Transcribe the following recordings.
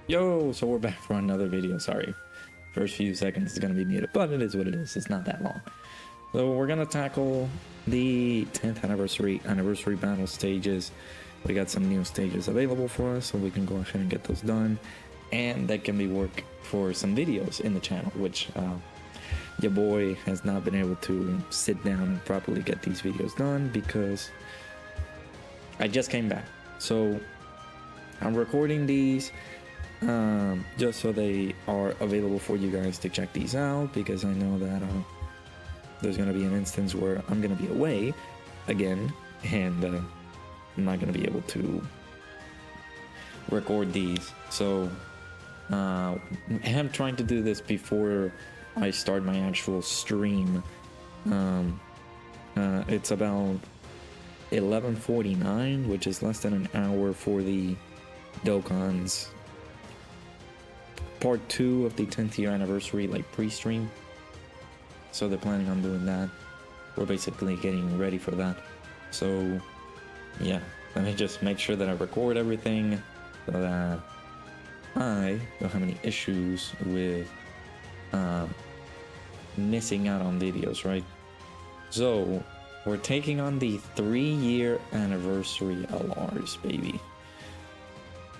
Yo, so we're back for another video. Sorry, first few seconds is gonna be muted, but it is what it is. It's not that long. So we're gonna tackle the 10th anniversary battle stages. We got some new stages available for us, so we can go ahead and get those done, and that can be work for some videos in the channel, which your boy has not been able to sit down and properly get these videos done because I just came back. So I'm recording these just so they are available for you guys to check these out, because I know that there's going to be an instance where I'm going to be away again, and I'm not going to be able to record these. So I'm trying to do this before I start my actual stream. It's about 11:49, which is less than an hour for the Dokkan's part 2 of the 10th year anniversary, like pre-stream. So they're planning on doing that. We're basically getting ready for that. So yeah, let me just make sure that I record everything so that I don't have any issues with missing out on videos, right? So we're taking on the 3-year anniversary LRs, baby.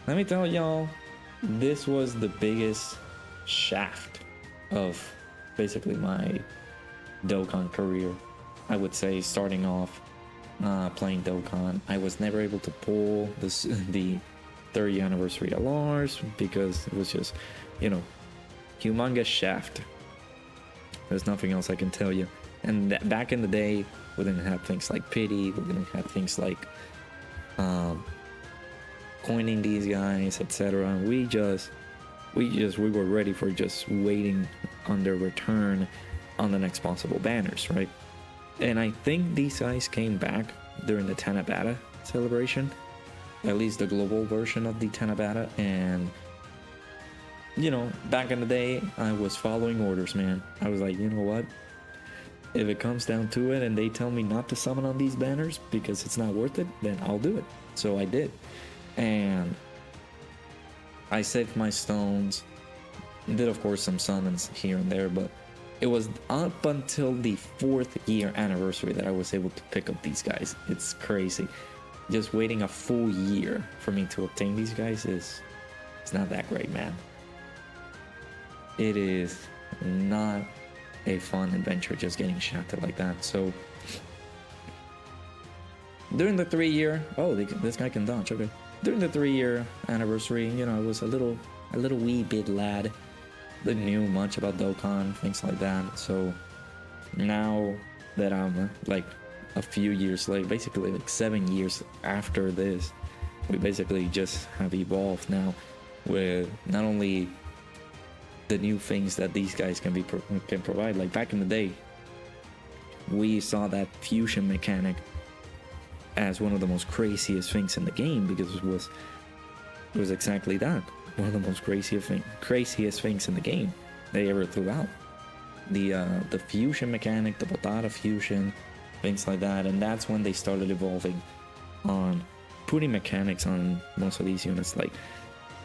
Let me tell y'all, this was the biggest shaft of basically my Dokkan career. I would say, starting off playing Dokkan, I was never able to pull the 3rd year anniversary LRs because it was just, you know, humongous shaft. There's nothing else I can tell you. And back in the day, we didn't have things like pity, we didn't have things like coining these guys, etc. We were ready for just waiting on their return on the next possible banners, right? And I think these guys came back during the Tanabata celebration, at least the global version of the Tanabata. And you know, back in the day, I was following orders, man. I was like, you know what? If it comes down to it and they tell me not to summon on these banners because it's not worth it, then I'll do it. So I did. And I saved my stones. Did, of course, some summons here and there, but it was up until the 4th year anniversary that I was able to pick up these guys. It's crazy. Just waiting a full year for me to obtain these guys it's not that great, man. It is not a fun adventure just getting shafted like that. So during the 3-year, this guy can dodge, okay. During the 3-year anniversary, you know, I was a little wee bit lad. Didn't knew much about Dokkan, things like that. So now that I'm like a few years late, basically like 7 years after this, we basically just have evolved now with not only the new things that these guys can provide. Like back in the day, we saw that fusion mechanic as one of the most craziest things in the game, because it was exactly that, one of the most craziest things in the game they ever threw out. The fusion mechanic, the Batata fusion, things like that. And that's when they started evolving on putting mechanics on most of these units. Like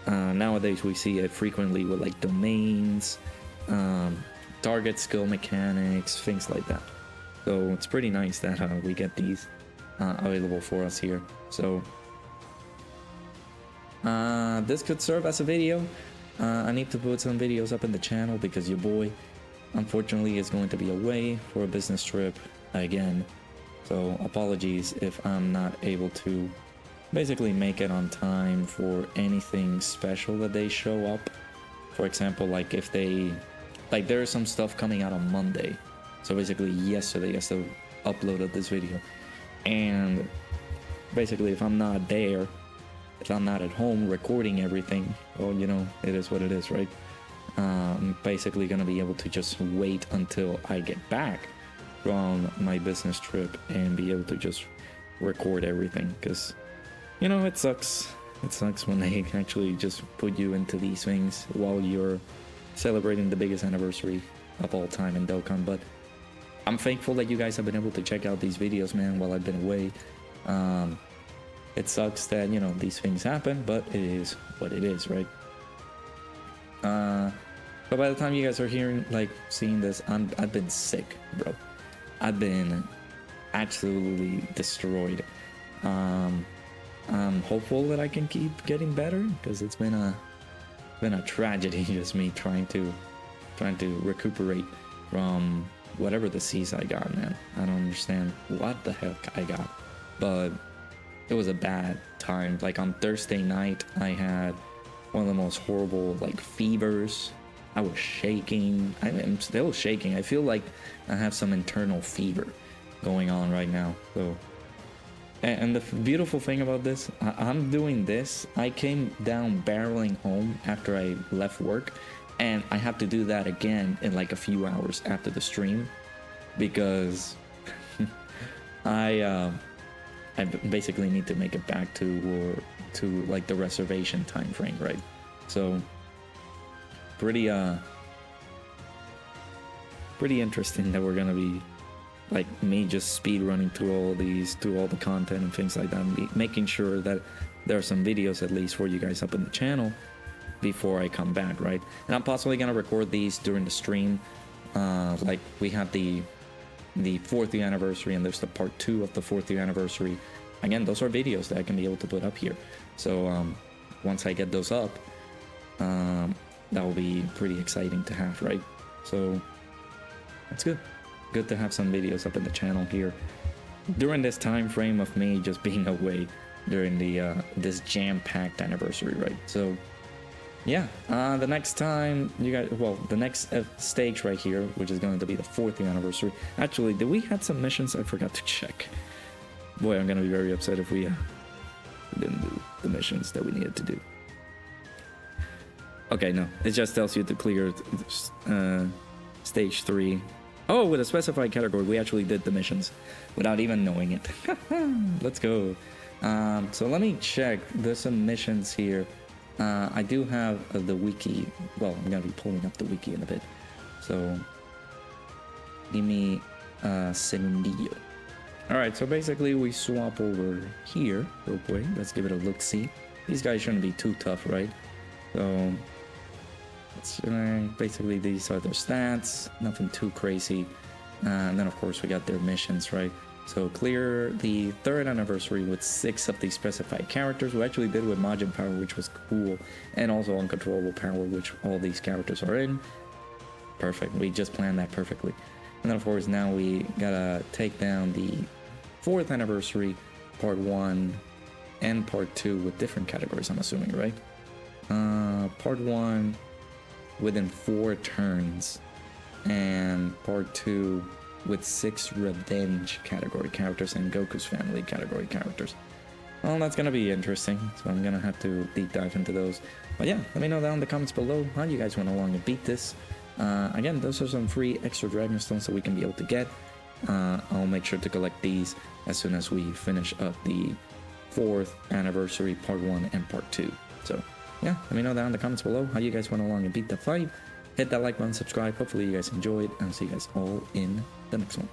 nowadays we see it frequently with like domains, target skill mechanics, things like that. So it's pretty nice that we get these available for us here. So this could serve as a video. I need to put some videos up in the channel because your boy unfortunately is going to be away for a business trip again. So apologies if I'm not able to basically make it on time for anything special that they show up. For example, like if they, like there's some stuff coming out on Monday. So basically yesterday I still uploaded this video. And basically if I'm not there, if I'm not at home recording everything, well, you know, it is what it is, right? I'm basically gonna be able to just wait until I get back from my business trip and be able to just record everything, because you know, it sucks when they actually just put you into these things while you're celebrating the biggest anniversary of all time in Dokkan. But I'm thankful that you guys have been able to check out these videos, man, while I've been away. It sucks that, you know, these things happen, but it is what it is, right? But by the time you guys are hearing, like, seeing this, I've been sick, bro. I've been absolutely destroyed. I'm hopeful that I can keep getting better, because it's been a tragedy, just me trying to recuperate from whatever disease I got, man. I don't understand what the heck I got, but it was a bad time. Like on Thursday night, I had one of the most horrible like fevers. I was shaking. I'm still shaking. I feel like I have some internal fever going on right now. So, and the beautiful thing about this, I'm doing this. I came down barreling home after I left work, and I have to do that again in like a few hours after the stream, because I basically need to make it back to like the reservation time frame, right? So pretty interesting that we're gonna be like me just speed running through all the content and things like that, and making sure that there are some videos at least for you guys up in the channel before I come back, right? And I'm possibly gonna record these during the stream. Like we have the 4th year anniversary, and there's the part 2 of the 4th year anniversary. Again, those are videos that I can be able to put up here. So once I get those up, that will be pretty exciting to have, right? So that's good to have some videos up in the channel here during this time frame of me just being away during the this jam-packed anniversary, right? So yeah, the next time you guys, well, the next stage right here, which is going to be the 4th year anniversary. Actually, did we have some missions? I forgot to check. Boy, I'm gonna be very upset if we didn't do the missions that we needed to do. Okay, no, it just tells you to clear stage 3. Oh, with a specified category, we actually did the missions without even knowing it. Let's go. So let me check. There's some missions here. I do have the wiki. Well, I'm gonna be pulling up the wiki in a bit. So give me a segundillo. All right, so basically we swap over here real quick. Let's give it a look-see. These guys shouldn't be too tough, right? So basically these are their stats, nothing too crazy. And then of course we got their missions, right? So clear the 3rd anniversary with 6 of the specified characters. We actually did with Majin Power, which was cool, and also Uncontrollable Power, which all these characters are in. Perfect, we just planned that perfectly. And then of course now we gotta take down the 4th anniversary, part 1 and part 2 with different categories, I'm assuming, right? Part 1 within 4 turns, and part 2 with 6 revenge category characters and Goku's family category characters. Well, that's gonna be interesting, so I'm gonna have to deep dive into those. But yeah, let me know down in the comments below how you guys went along and beat this. Again, those are some free extra Dragon Stones that we can be able to get. I'll make sure to collect these as soon as we finish up the 4th anniversary part 1 and part 2. So yeah, let me know down in the comments below how you guys went along and beat the fight. Hit that like button, subscribe. Hopefully you guys enjoyed, and I'll see you guys all in the next one.